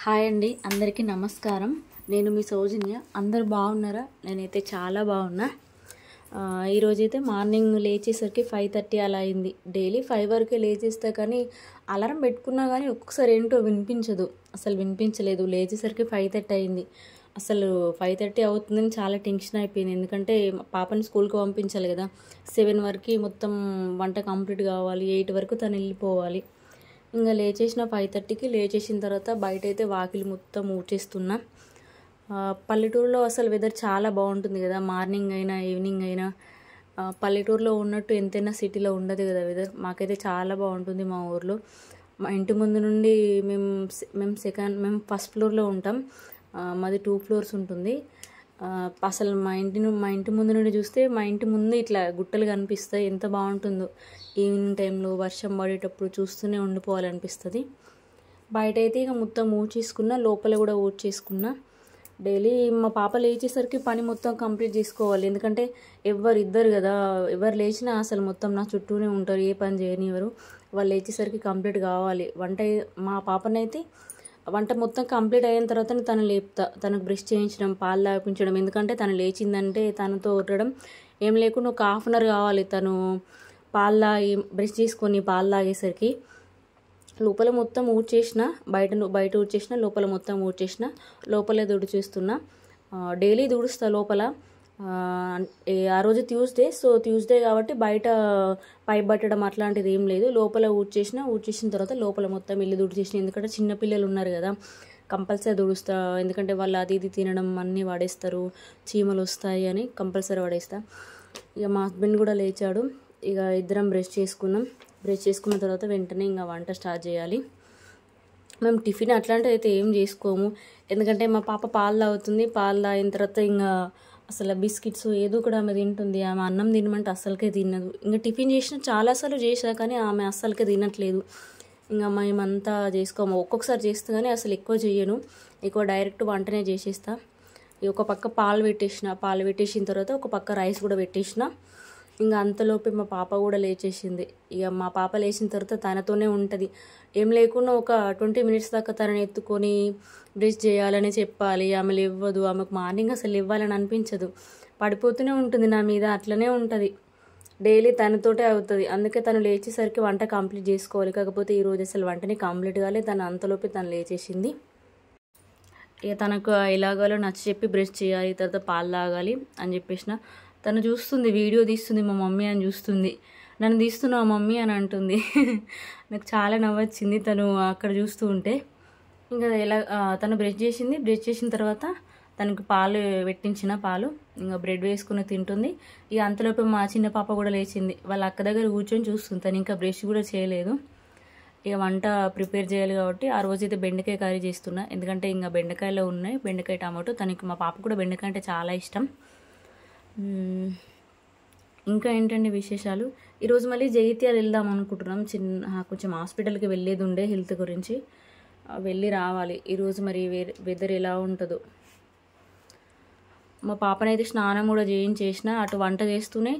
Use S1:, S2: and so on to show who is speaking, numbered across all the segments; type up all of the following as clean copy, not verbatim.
S1: Hi అండి, అందరికీ నమస్కారం. నేను మీ సౌజన్య. అందరు బాగున్నారా? నేనైతే చాలా బాగున్నా. ఈరోజైతే మార్నింగ్ లేచేసరికి 5:30 అలా అయింది. డైలీ 5 వరకే లేచేస్తా, కానీ అలారం పెట్టుకున్నా కానీ ఒక్కొక్కసారి ఏంటో వినిపించదు. అసలు వినిపించలేదు. లేచేసరికి 5:30 అయింది. అసలు 5:30 అవుతుందని చాలా టెన్షన్ అయిపోయింది. ఎందుకంటే పాపని స్కూల్కి పంపించాలి కదా. 7 వరకు మొత్తం వంట కంప్లీట్ కావాలి. 8 వరకు తను వెళ్ళిపోవాలి. ఇంకా లేచేసిన 5:30కి లేచేసిన తర్వాత బయట అయితే వాకిలి మొత్తం ఊడ్చేస్తున్నా. పల్లెటూరులో అసలు వెదర్ చాలా బాగుంటుంది కదా. మార్నింగ్ అయినా ఈవినింగ్ అయినా పల్లెటూరులో ఉన్నట్టు ఎంతైనా సిటీలో ఉండదు కదా వెదర్. మాకైతే చాలా బాగుంటుంది మా ఊర్లో. మా ఇంటి ముందు నుండి మేము ఫస్ట్ ఫ్లోర్లో ఉంటాం. మాది 2 ఫ్లోర్స్ ఉంటుంది. అసలు మా ఇంటి ముందు నుండి చూస్తే మా ఇంటి ముందు ఇట్లా గుట్టలు కనిపిస్తాయి. ఎంత బాగుంటుందో. ఈవినింగ్ టైంలో వర్షం పడేటప్పుడు చూస్తూనే ఉండిపోవాలనిపిస్తుంది. బయట అయితే ఇక మొత్తం ఊడ్చేసుకున్నా, లోపల కూడా ఊడ్చేసుకున్నా. డైలీ మా పాప లేచేసరికి పని మొత్తం కంప్లీట్ చేసుకోవాలి. ఎందుకంటే ఇద్దరు కదా, ఎవరు లేచినా అసలు మొత్తం నా చుట్టూనే ఉంటారు. ఏ పని చేయనివ్వరు. వాళ్ళు లేచేసరికి కంప్లీట్ కావాలి. మా పాపనైతే వంట మొత్తం కంప్లీట్ అయిన తర్వాత తను లేపుతా. తనకు బ్రష్ చేయించడం, పాలు తాపించడం. ఎందుకంటే తను లేచిందంటే తనతో ఉండడం ఏం లేకుండా ఒక హాఫ్ అన్ అవర్ కావాలి. తను పాలు తాగి బ్రష్ చేసుకొని పాలు తాగేసరికి లోపల మొత్తం ఊడ్చేసిన, బయట ఊడ్చేసిన, లోపల మొత్తం ఊడ్చేసిన. లోపలే తుడిచేస్తున్నా. డైలీ తుడుస్తా లోపల. ఆ రోజు ట్యూస్డే కాబట్టి బయట పైప్ పట్టడం అట్లాంటిది ఏం లేదు. లోపల ఊడ్చేసిన తర్వాత లోపల మొత్తం ఇల్లు తుడిచేసిన. ఎందుకంటే చిన్నపిల్లలు ఉన్నారు కదా, కంపల్సరీ తుడుస్తా. ఎందుకంటే వాళ్ళు అది ఇది తినడం అన్నీ వాడేస్తారు, చీమలు వస్తాయి అని కంపల్సరీ వాడేస్తా. ఇక మా హస్బెండ్ కూడా లేచాడు. ఇక ఇద్దరం బ్రష్ చేసుకున్న తర్వాత వెంటనే ఇంకా వంట స్టార్ట్ చేయాలి. మేము టిఫిన్ అట్లాంటివి అయితే ఏం చేసుకోము. ఎందుకంటే మా పాప పాలు తాగుతుంది. పాలు తాగిన తర్వాత ఇంకా అసలు బిస్కెట్స్ ఏదో కూడా ఆమె తింటుంది. ఆమె అన్నం తినమంటే అస్సలకే తినదు. ఇంకా టిఫిన్ చాలాసార్లు చేసా, కానీ ఆమె అస్సలకే తినట్లేదు. ఇంకా మేమంతా చేసుకోము. ఒక్కొక్కసారి చేస్తా కానీ అసలు ఎక్కువ చేయను. ఎక్కువ డైరెక్ట్ వంటనే చేసేస్తా. ఒక పక్క పాలు పెట్టేసిన తర్వాత ఒక పక్క రైస్ కూడా పెట్టేసిన. ఇంకా అంతలోపే మా పాప కూడా లేచేసింది. ఇక మా పాప లేచిన తర్వాత తనతోనే ఉంటుంది. ఏం లేకుండా ఒక 20 మినిట్స్ దాకా తనని ఎత్తుకొని బ్రష్ చేయాలని చెప్పాలి. ఆమె లేవ్వదు. ఆమెకు మార్నింగ్ అసలు ఇవ్వాలని అనిపించదు. పడిపోతూనే ఉంటుంది నా మీద. అట్లనే ఉంటుంది. డైలీ తనతోటే అవుతుంది. అందుకే తను లేచేసరికి వంట కంప్లీట్ చేసుకోవాలి. కాకపోతే ఈరోజు అసలు వంటని కంప్లీట్ కాలేదు. అంతలోపే తను లేచేసింది. ఇక తనకు ఎలాగాలో నచ్చ చెప్పి బ్రష్ చేయాలి, తర్వాత పాలు తాగాలి అని చెప్పేసిన. తను చూస్తుంది, వీడియో తీస్తుంది. మా మమ్మీ అని చూస్తుంది. నన్ను తీస్తున్నావు మమ్మీ అని అంటుంది. నాకు చాలా నవ్వొచ్చింది తను అక్కడ చూస్తూ ఉంటే. ఇంకా తను బ్రష్ చేసిన తర్వాత తనకు పాలు పాలు ఇంకా బ్రెడ్ వేసుకుని తింటుంది. ఇక అంతలోపు మా చిన్న పాప కూడా లేచింది. వాళ్ళ అక్క దగ్గర కూర్చొని చూస్తుంది. తను ఇంకా బ్రష్ కూడా చేయలేదు. ఇక వంట ప్రిపేర్ చేయాలి కాబట్టి ఆ రోజైతే బెండకాయ కర్రీ చేస్తున్నా. ఎందుకంటే ఇంకా బెండకాయలో ఉన్నాయి, బెండకాయ టమాటో. తనకి మా పాప కూడా బెండకాయ అంటే చాలా ఇష్టం. ఇంకా ఏంటండి విశేషాలు? ఈరోజు మళ్ళీ జగిత్యాల వెళ్దాం అనుకుంటున్నాం. కొంచెం హాస్పిటల్కి వెళ్ళేది ఉండే హెల్త్ గురించి. వెళ్ళి రావాలి ఈరోజు. మరి వెదర్ ఎలా ఉంటుందో. మా పాపనైతే స్నానం కూడా చేయించేసిన. అటు వంట చేస్తూనే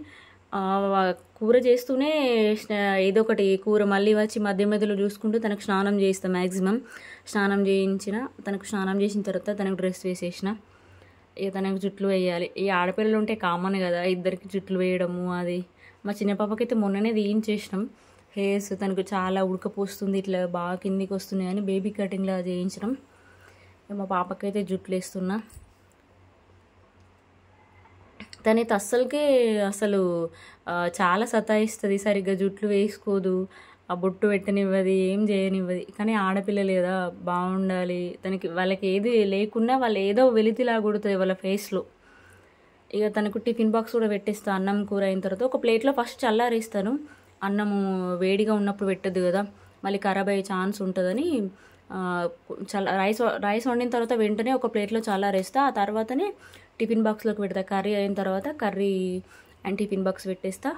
S1: కూర చేస్తూనే ఏదో ఒకటి కూర మళ్ళీ వచ్చి మధ్య మధ్యలో చూసుకుంటూ తనకు స్నానం చేస్తాం. మ్యాక్సిమం స్నానం చేయించిన. తనకు స్నానం చేసిన తర్వాత తనకు డ్రెస్ వేసేసిన. ఇక తనకు జుట్లు వేయాలి. ఈ ఆడపిల్లలు ఉంటే కామన్ కదా, ఇద్దరికి జుట్లు వేయడము. అది మా చిన్న పాపకైతే మొన్ననే చేయించేసినాం హెయిర్స్. తనకు చాలా ఉడకపోస్తుంది, ఇట్లా బాగా కిందికి వస్తున్నాయి అని బేబీ కటింగ్లా చేయించడం. మా పాపకైతే జుట్లు వేస్తున్నా. తనైతే అసలు చాలా సతాయిస్తుంది. సరిగ్గా జుట్లు వేసుకోదు, ఆ బొట్టు పెట్టనివ్వదు, ఏం చేయనివ్వదు. కానీ ఆడపిల్లలు కదా, బాగుండాలి. వాళ్ళకి ఏది లేకున్నా వాళ్ళు ఏదో వెలితిలా కొడుతుంది వాళ్ళ ఫేస్లో. ఇక తనకు టిఫిన్ బాక్స్ కూడా పెట్టేస్తా. అన్నం కూర అయిన తర్వాత ఒక ప్లేట్లో ఫస్ట్ చల్లారేస్తాను. అన్నము వేడిగా ఉన్నప్పుడు పెట్టద్దు కదా, మళ్ళీ ఖరాబ్ అయ్యే ఛాన్స్ ఉంటుందని రైస్ వండిన తర్వాత వెంటనే ఒక ప్లేట్లో చల్లారేస్తా. ఆ తర్వాతనే టిఫిన్ బాక్స్లోకి పెడతా. కర్రీ అయిన తర్వాత కర్రీ అండ్ టిఫిన్ బాక్స్ పెట్టేస్తా.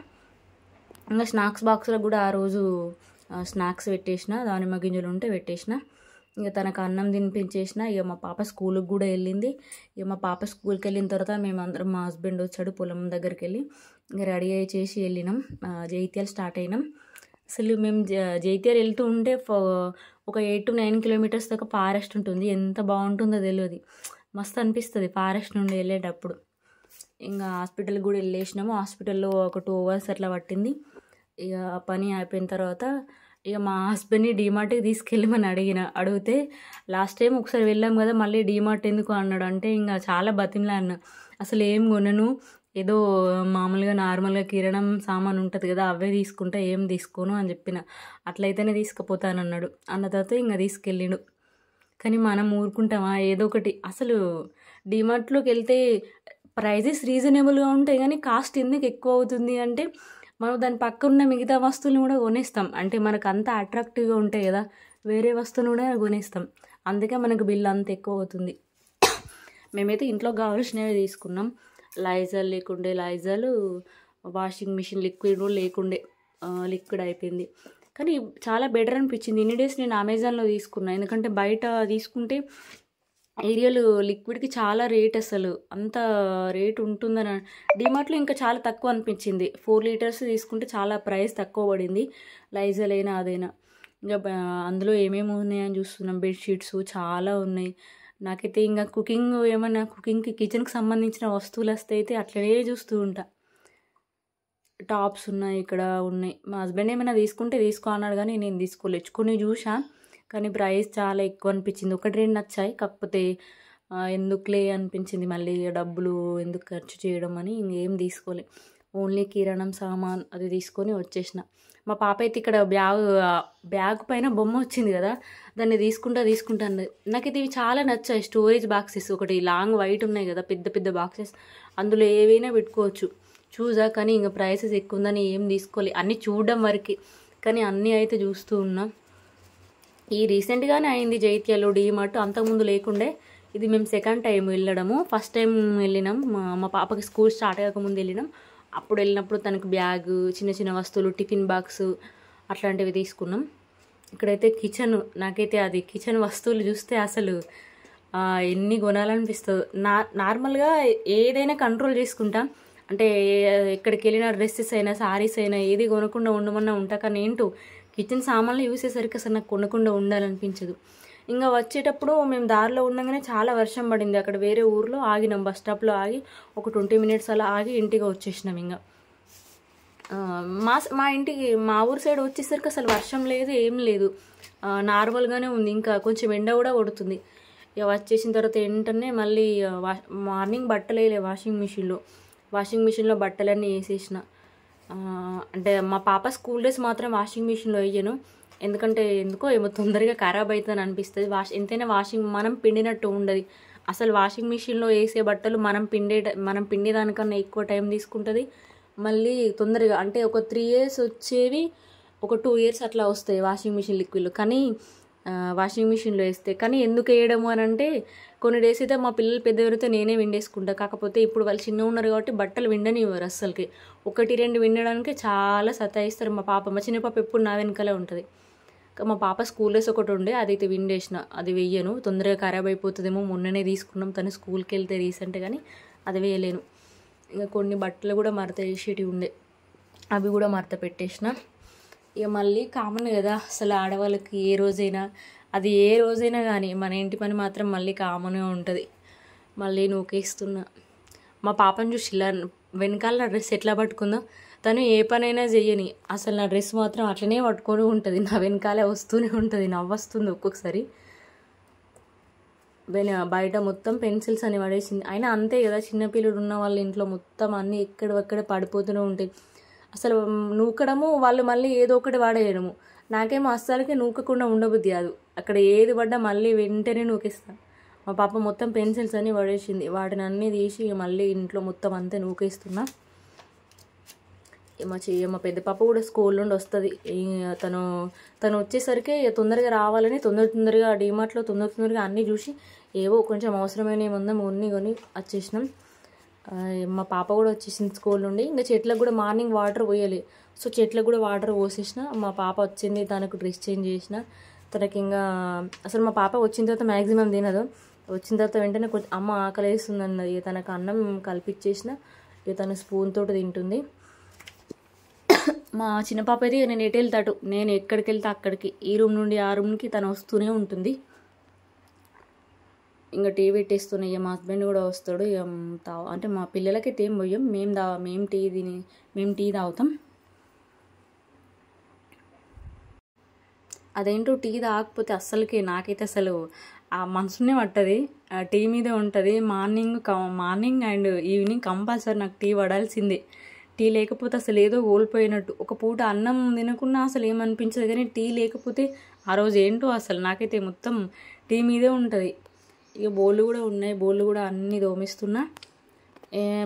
S1: ఇంకా స్నాక్స్ బాక్స్లో కూడా ఆ రోజు స్నాక్స్ పెట్టేసిన, దానిమ్మ గింజలు ఉంటే పెట్టేసిన. ఇక తనకు అన్నం తినిపించేసిన. ఇక మా పాప స్కూల్కి కూడా వెళ్ళింది. ఇక మా పాప స్కూల్కి వెళ్ళిన తర్వాత మేమందరం, మా హస్బెండ్ వచ్చాడు పొలం దగ్గరికి వెళ్ళి, ఇంకా రెడీ చేసి వెళ్ళినాం. జగిత్యాల స్టార్ట్ అయినాం. అసలు మేము జైత్యాల వెళ్తూ ఉంటే ఒక 8 to 9 కిలోమీటర్స్ దాకా ఫారెస్ట్ ఉంటుంది. ఎంత బాగుంటుందో తెలియదు, మస్తు అనిపిస్తుంది ఫారెస్ట్ నుండి వెళ్ళేటప్పుడు. ఇంకా హాస్పిటల్కి కూడా వెళ్ళేసినాము. హాస్పిటల్లో ఒక 2 hours అట్లా పట్టింది. ఇక పని అయిపోయిన తర్వాత ఇక మా హస్బెండ్ని డీమార్ట్కి తీసుకెళ్ళమని అడిగితే లాస్ట్ టైం ఒకసారి వెళ్ళాం కదా, మళ్ళీ డీమార్ట్ ఎందుకు అన్నాడు. అంటే ఇంకా చాలా బతిమలా అన్న, అసలు ఏం కొనను, ఏదో మామూలుగా నార్మల్గా కిరాణం సామాన్ ఉంటుంది కదా అవే తీసుకుంటా, ఏం తీసుకోను అని చెప్పిన. అట్లయితేనే తీసుకుపోతానన్నాడు. అన్న తర్వాత ఇంకా తీసుకెళ్ళిండు. కానీ మనం ఊరుకుంటామా, ఏదో ఒకటి. అసలు డీమార్ట్లోకి వెళ్తే ప్రైజెస్ రీజనబుల్గా ఉంటాయి కానీ కాస్ట్ ఎందుకు ఎక్కువ అవుతుంది అంటే మనం దాని పక్కన ఉన్న మిగతా వస్తువులను కూడా కొనేస్తాం. అంటే మనకు అంత అట్రాక్టివ్గా ఉంటాయి కదా, వేరే వస్తువులు కూడా కొనేస్తాం. అందుకే మనకు బిల్ అంత ఎక్కువ అవుతుంది. మేమైతే ఇంట్లో కావాల్సినవి తీసుకున్నాం. లైజాల్ లేకుండే, లైజాల్ వాషింగ్ మిషన్ లిక్విడ్ లేకుండే, లిక్విడ్ అయిపోయింది. కానీ చాలా బెటర్ అనిపించింది. ఇన్ని డేస్ నేను అమెజాన్లో తీసుకున్నాను, ఎందుకంటే బయట తీసుకుంటే ఏరియల్ లిక్విడ్కి చాలా రేట్, అసలు అంత రేట్ ఉంటుందని. డిమార్ట్లో ఇంకా చాలా తక్కువ అనిపించింది. 4 liters తీసుకుంటే చాలా ప్రైస్ తక్కువ పడింది, లైజాల్ అయినా అదైనా. ఇంకా అందులో ఏమేమి ఉన్నాయని చూస్తున్నాం. బెడ్షీట్స్ చాలా ఉన్నాయి. నాకైతే ఇంకా కుకింగ్కి కిచెన్కి సంబంధించిన వస్తువులు వస్తే అయితే అట్లనే చూస్తూ ఉంటా. టాప్స్ ఉన్నాయి, ఇక్కడ ఉన్నాయి. మా హస్బెండ్ ఏమైనా తీసుకుంటే తీసుకో అన్నాడు కానీ నేను తీసుకోలేదు. కొన్ని చూసా కానీ ప్రైస్ చాలా ఎక్కువ అనిపించింది. 1-2 నచ్చాయి, కాకపోతే ఎందుకులే అనిపించింది, మళ్ళీ డబ్బులు ఎందుకు ఖర్చు చేయడం అని ఇంకేం తీసుకోలే. ఓన్లీ కిరాణం సామాన్ అది తీసుకొని వచ్చేసిన. మా పాప అయితే ఇక్కడ బ్యాగ్ పైన బొమ్మ వచ్చింది కదా, దాన్ని తీసుకుంటాను. నాకైతే ఇవి చాలా నచ్చాయి. స్టోరేజ్ బాక్సెస్ ఒకటి లాంగ్ వైట్ ఉన్నాయి కదా, పెద్ద పెద్ద బాక్సెస్, అందులో ఏవైనా పెట్టుకోవచ్చు. చూసా కానీ ఇంకా ప్రైసెస్ ఎక్కువ ఉందని ఏం తీసుకోలే, అన్నీ చూడడం వరకు. కానీ అన్నీ అయితే చూస్తూ ఉన్నా. ఈ రీసెంట్గానే అయింది జైత్యాలో డీమార్ట్, అంతకుముందు లేకుండే. ఇది మేము సెకండ్ టైం వెళ్ళడము. ఫస్ట్ టైం వెళ్ళినాం మా పాపకి స్కూల్ స్టార్ట్ అయ్యకముందు వెళ్ళినాం. అప్పుడు వెళ్ళినప్పుడు తనకు బ్యాగ్, చిన్న చిన్న వస్తువులు, టిఫిన్ బాక్స్ అట్లాంటివి తీసుకున్నాం. ఇక్కడైతే కిచెన్, నాకైతే అది కిచెన్ వస్తువులు చూస్తే అసలు ఎన్ని కొనాలనిపిస్తుంది. నార్మల్గా ఏదైనా కంట్రోల్ చేసుకుంటా, అంటే ఎక్కడికి వెళ్ళిన డ్రెస్సెస్ అయినా సారీస్ అయినా ఏది కొనకుండా ఉండమన్నా ఉంటా. కానీ ఏంటో కిచెన్ సామాన్లు యూస్ చేసేసరికి అసలు నాకు కొనకుండా ఉండాలనిపించదు. ఇంకా వచ్చేటప్పుడు మేము దారిలో ఉండగానే చాలా వర్షం పడింది. అక్కడ వేరే ఊర్లో ఆగినాం, బస్ స్టాప్లో ఆగి ఒక 20 minutes అలా ఆగి ఇంటికి వచ్చేసినాం. ఇంకా మా ఇంటికి మా ఊరు సైడ్ వచ్చేసరికి అసలు వర్షం లేదు, ఏం లేదు, నార్మల్గానే ఉంది. ఇంకా కొంచెం ఎండ కూడా కొడుతుంది. ఇక వచ్చేసిన తర్వాత వెంటనే మళ్ళీ మార్నింగ్ బట్టలు వేయలే వాషింగ్ మిషన్లో బట్టలన్నీ వేసేసిన. అంటే మా పాప స్కూల్ డ్రెస్ మాత్రం వాషింగ్ మిషన్లో వేయను, ఎందుకంటే ఎందుకో ఏమో తొందరగా ఖరాబ్ అవుతుందని అనిపిస్తుంది. ఎంతైనా మనం పిండినట్టు ఉండదు. అసలు వాషింగ్ మిషన్లో వేసే బట్టలు మనం పిండేదానికన్నా ఎక్కువ టైం తీసుకుంటుంది. మళ్ళీ తొందరగా, అంటే ఒక 3 years వచ్చేవి ఒక 2 years అట్లా వస్తాయి వాషింగ్ మిషన్ లిక్విడ్లు, కానీ వాషింగ్ మిషన్లో వేస్తే. కానీ ఎందుకు వేయడము అని అంటే కొన్ని డేస్ అయితే మా పిల్లలు పెద్దవరితో నేనే విండేసుకుంటా. కాకపోతే ఇప్పుడు వాళ్ళు చిన్న ఉన్నారు కాబట్టి బట్టలు విండనివ్వరు అస్సలకి. 1-2 విండడానికి చాలా సతాయిస్తారు. మా చిన్న పాప ఎప్పుడు నా వెనకాలే ఉంటుంది. మా పాప స్కూల్ డ్రెస్ ఒకటి ఉండే, అదైతే విండేసిన, అది వెయ్యను, తొందరగా ఖరాబ్ అయిపోతుందేమో. మొన్ననే తీసుకున్నాం, తను స్కూల్కి వెళ్తే రీసెంట్, కానీ అది వేయలేను. ఇంకా కొన్ని బట్టలు కూడా మడత వేసేటివి ఉండే, అవి కూడా మడత పెట్టేసిన. ఇక మళ్ళీ కామన్ కదా అసలు ఆడవాళ్ళకి ఏ రోజైనా కానీ మన ఇంటి పని మాత్రం మళ్ళీ కామన్గా ఉంటుంది. మళ్ళీ నూకేస్తున్నా. మా పాపను చూసి ఇలా వెనకాల నా డ్రెస్ ఎట్లా పట్టుకుందో, తను ఏ పనైనా చెయ్యని అసలు నా డ్రెస్ మాత్రం అట్లనే పట్టుకొని ఉంటుంది, నా వెనకాలే వస్తూనే ఉంటుంది. నవ్వొస్తుంది ఒక్కొక్కసారి. బయట మొత్తం పెన్సిల్స్ అని పడేసింది. అయినా అంతే కదా, చిన్నపిల్లలు ఉన్న వాళ్ళ ఇంట్లో మొత్తం అన్నీ ఎక్కడెక్కడ పడిపోతూనే ఉంటాయి. అసలు నూకడము, వాళ్ళు మళ్ళీ ఏదో ఒకటి వాడేయడము. నాకేమో అస్సలకి నూకకుండా ఉండబుద్ధి కాదు. అక్కడ ఏది పడ్డా మళ్ళీ వెంటనే నూకేస్తాను. మా పాప మొత్తం పెన్సిల్స్ అన్నీ పడేసింది, వాటిని అన్నీ తీసి మళ్ళీ ఇంట్లో మొత్తం అంతా నూకేస్తున్నా. మా పెద్ద పాప కూడా స్కూల్ నుండి వస్తుంది. తను వచ్చేసరికి తొందరగా రావాలని తొందరగా డీమార్ట్లో తొందరగా అన్నీ చూసి ఏవో కొంచెం అవసరమైన ఏముందో కొని వచ్చేసినాం. మా పాప కూడా వచ్చేసింది స్కూల్ నుండి. ఇంకా చెట్లకు కూడా మార్నింగ్ వాటర్ పోయాలి, సో చెట్లకు కూడా వాటర్ పోసేసిన. మా పాప వచ్చింది, తనకు డ్రెస్ చేంజ్ చేసిన. తనకి ఇంకా అసలు మా పాప వచ్చిన తర్వాత మ్యాక్సిమం తినదు. వచ్చిన తర్వాత వెంటనే కొంచెం అమ్మ ఆకలి వేస్తుంది అన్నది. తనకు అన్నం కల్పించేసిన, తన స్పూన్ తోటి తింటుంది. మా చిన్న పాప అయితే నేను ఎటు వెళ్తాడు, నేను ఎక్కడికి వెళ్తే అక్కడికి, ఈ రూమ్ నుండి ఆ రూమ్కి తను వస్తూనే ఉంటుంది. ఇంకా టీ పెట్టేస్తున్నాయి. ఇక మా హస్బెండ్ కూడా వస్తాడు. ఇక అంటే మా పిల్లలకైతే ఏం పోయాం, మేము టీ తాగుతాం. అదేంటో టీ తాగకపోతే అస్సలకి నాకైతే అసలు ఆ మనసునే పట్టది. టీ మీదే ఉంటుంది. మార్నింగ్ అండ్ ఈవినింగ్ కంపల్సరీ నాకు టీ పడాల్సిందే. టీ లేకపోతే అసలు ఏదో కోల్పోయినట్టు. ఒక పూట అన్నం తినకున్నా అసలు ఏమనిపించదు, కానీ టీ లేకపోతే ఆ రోజు ఏంటో అసలు నాకైతే మొత్తం టీ మీదే ఉంటుంది. ఇక బోళ్ళు కూడా ఉన్నాయి, బోళ్ళు కూడా అన్నీ తోమిస్తున్నా.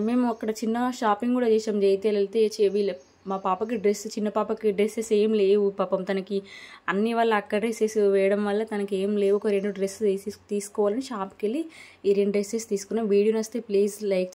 S1: మేము అక్కడ చిన్న షాపింగ్ కూడా చేసాం. జైత్యాలు వెళ్తే మా పాపకి చిన్న పాపకి డ్రెస్సెస్ ఏం లేవు పాపం. తనకి అన్ని వాళ్ళ అక్క డ్రెస్సెస్ వేయడం వల్ల తనకి ఏం లేవు. ఒక 2 డ్రెస్సెస్ తీసుకోవాలని షాప్కి వెళ్ళి ఈ 2 డ్రెస్సెస్ తీసుకున్నాం. వీడియో నచ్చితే ప్లీజ్ లైక్